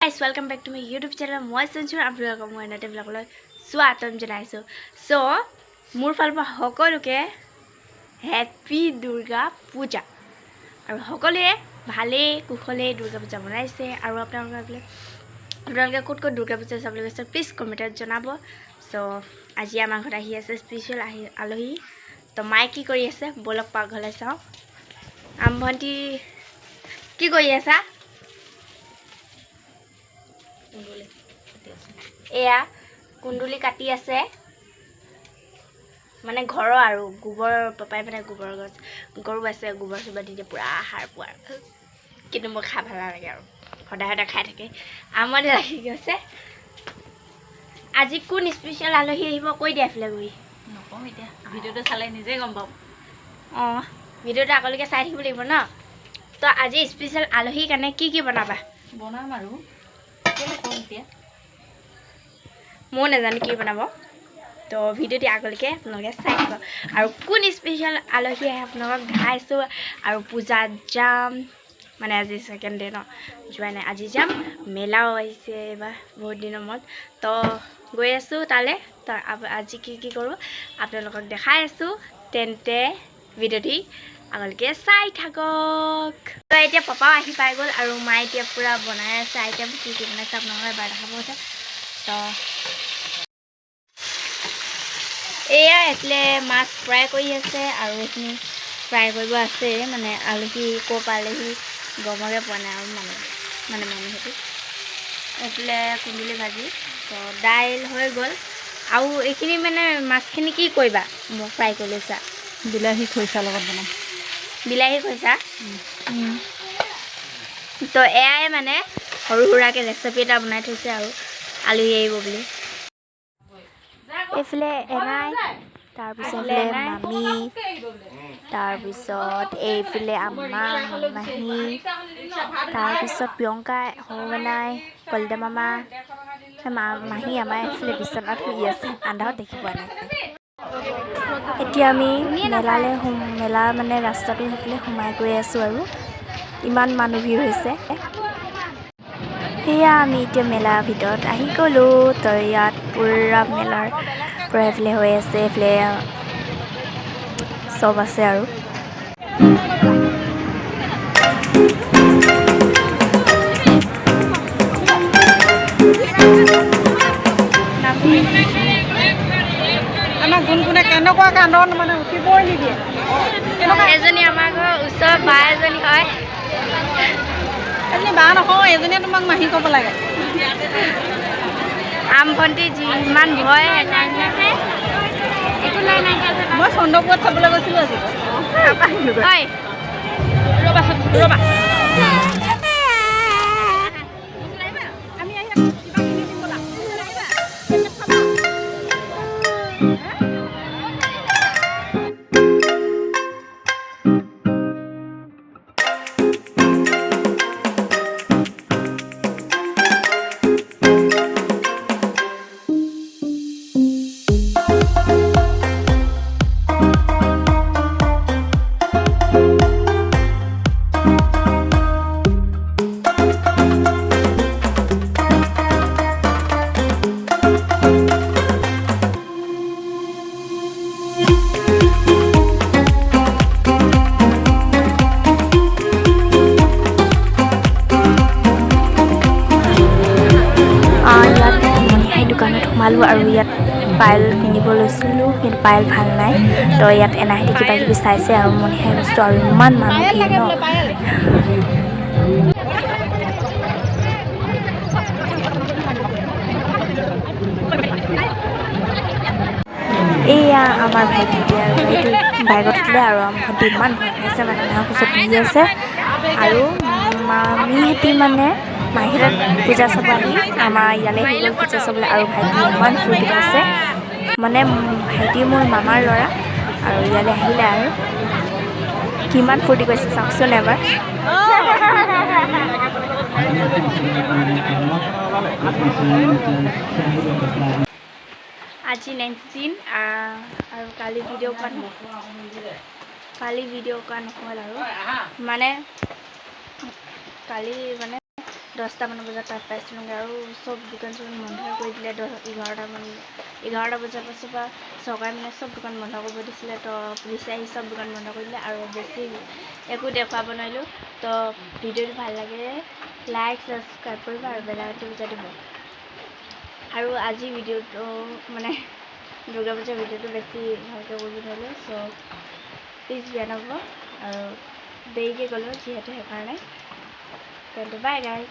Guys, welcome back to my YouTube channel. মই সঞ্জুৰ আপোনালোকক মই নতুন ব্লগলৈ স্বাগতম জনাইছোঁ। সো মোৰ ফালৰ পৰা সকলোকে হেপী দুৰ্গা পূজা আৰু সকলোৱে ভালে কুশলে দুৰ্গা পূজা মনাইছে আৰু আপোনালোকে ক'ত দুৰ্গা পূজা চাবলৈ গৈছে প্লিজ কমেণ্টত জনাব। সো আজি আমাৰ ঘৰত আহি আছে স্পেচিয়েল আলহী। তো মায়ে কি কৰি আছে বলক পাকঘৰলৈ চাওঁ। ভণ্টি কি কৰি আছা? এয়া কুন্দুলি কাটি আছে মানে ঘৰৰ আৰু গোবৰ পাপাই মানে গোবৰ গছ গৰু আছে গোবৰ চোবৰ দি দিয়ে পুৰা সাৰ পোৱা কিন্তু মই খাই ভাল নালাগে আৰু সদায় খাই থাকে আমনি লাগি গৈছে। আজি কোন স্পেচিয়েল আলহী আহিব কৈ দিয়া এফালে গৈ নকওঁ এতিয়া ভিডিঅ'টো চালে নিজে গম পাম। অঁ ভিডিঅ'টো আগলৈকে চাই থাকিব লাগিব ন। তো আজি স্পেচিয়েল আলহীৰ কাৰণে কি বনাবা? বনাম আৰু কম এতিয়া মই নাজানো কি বনাব। তো ভিডিঅ'টি আগলৈকে আপোনালোকে চাই থাকিব আৰু কোন স্পেচিয়েল আলহী আহে আপোনালোকক দেখাইছোঁ আৰু পূজাত যাম মানে আজি ছেকেণ্ড ডে ন যোৱা নাই আজি যাম মেলাও আহিছে এইবাৰ বহুত দিনৰ মূৰত। তো গৈ আছোঁ তালৈ। তো আজি কি কৰোঁ আপোনালোকক দেখাই আছোঁ তেন্তে ভিডিঅ'টি আগলৈকে চাই থাকক। তো এতিয়া পাপাও আহি পাই গ'ল আৰু মায়ে এতিয়া পূৰা বনাই আছে আইটেম কি বনাইছে আপোনালোকে এবাৰ দেখাব হৈছে। তো এয়া এইফালে মাছ ফ্ৰাই কৰি আছে আৰু এইখিনি ফ্ৰাই কৰিব আছে মানে আলহী ক'ৰ পৰা আলহী গমকে পোৱা নাই আৰু সেইটো এইফালে কুন্দুলি ভাজি। তো দাইল হৈ গ'ল আৰু এইখিনি মানে মাছখিনি কি কৰিবা মোক ফ্ৰাই কৰি লৈছা? বিলাহী খৰিচাৰ লগত বনাম। বিলাহী খৰিচা। তো এয়াই মানে সৰু সুৰাকৈ ৰেচিপি এটা বনাই থৈছে আৰু আলহী আহিব বুলি। এইফালে এনাই তাৰপিছত মামী তাৰপিছত এইফালে আম্মা মাহী তাৰপিছত প্ৰিয়ংকা সৰুমাই কলিতা মামা মাহী আমাৰ এইফালে বিচনাত শুই আছে আন্ধাৰত দেখি পোৱা নাই। এতিয়া আমি মেলা মানে ৰাস্তাটো সেইফালে সোমাই গৈ আছোঁ আৰু ইমান মানুহ ভিৰ হৈছে। সেয়া আমি এতিয়া মেলাৰ ভিতৰত আহি গ'লোঁ। তো ইয়াত পূৰা মেলাৰ পূৰা এইফালে হৈ আছে এইফালে চব আছে আৰু আমাৰ গুণগুণে কেনেকুৱা কান্দন মানে উঠিবই নিদিয়ে। এজনী আমাৰ ঘৰৰ ওচৰৰ বা এজনী হয়। এজনী বা নহয় এজনীয়ে তোমাক মাহী ক'ব লাগে। ভণ্টি যিমান ভয় একো নাই মই চন্দ্ৰপুৰত চাবলৈ গৈছিলোঁ আজি। হয় ৰ'বা দোকানত সোমালোঁ আৰু ইয়াত পায়েল কিনিব লৈছিলোঁ কিন্তু পায়েল ভাল নাই। তো ইয়াত এনাহেঁতি কিবা কিবি চাইছে আৰু মণিহাৰী বস্তু আৰু ইমান মানুহ ভিৰ ন। এয়া আমাৰ ভাইটি এতিয়া বাইকত উঠিলে আৰু ভণ্টি ইমান ভয় খাইছে মানে মাৰ কোচত বহি আছে আৰু মামীহঁতি মানে মাহীহঁত পূজা চাব আহি আমাৰ ইয়ালৈ আহি গ'ল পূজা চাবলৈ আৰু ভাইটি ইমান ফূৰ্তি পাইছে মানে ভাইটি মোৰ মামাৰ ল'ৰা আৰু ইয়ালৈ আহিলে আৰু কিমান ফূৰ্তি কৰিছে চাওকচোন এবাৰ। আজি 19 আৰু কালি ভিডিঅ' কৰা নহ'ল আৰু মানে কালি মানে 10টামান বজাত তাত পাইছিলোঁগৈ আৰু চব দোকান চোকান বন্ধ কৰি দিলে 11টা বজাৰ পাছৰ পৰা চৰকাৰে মানে চব দোকান বন্ধ কৰিব দিছিলে তো পুলিচে আহি চব দোকান বন্ধ কৰি দিলে আৰু বেছি একো দেখুৱাব নোৱাৰিলোঁ তো ভিডিঅ'টো ভাল লাগে লাইক ছাবস্ক্ৰাইব কৰিব আৰু বেল আইকনটো বজাই দিব আৰু আজি ভিডিঅ'টো মানে দুৰ্গা পূজাৰ ভিডিঅ'টো বেছি ভালকৈ কৰিব নোৱাৰিলোঁ চ' প্লিজ বেয়া নাপাব আৰু দেৰিকৈ গ'লোঁ যিহেতু সেইকাৰণে বাই গাইজ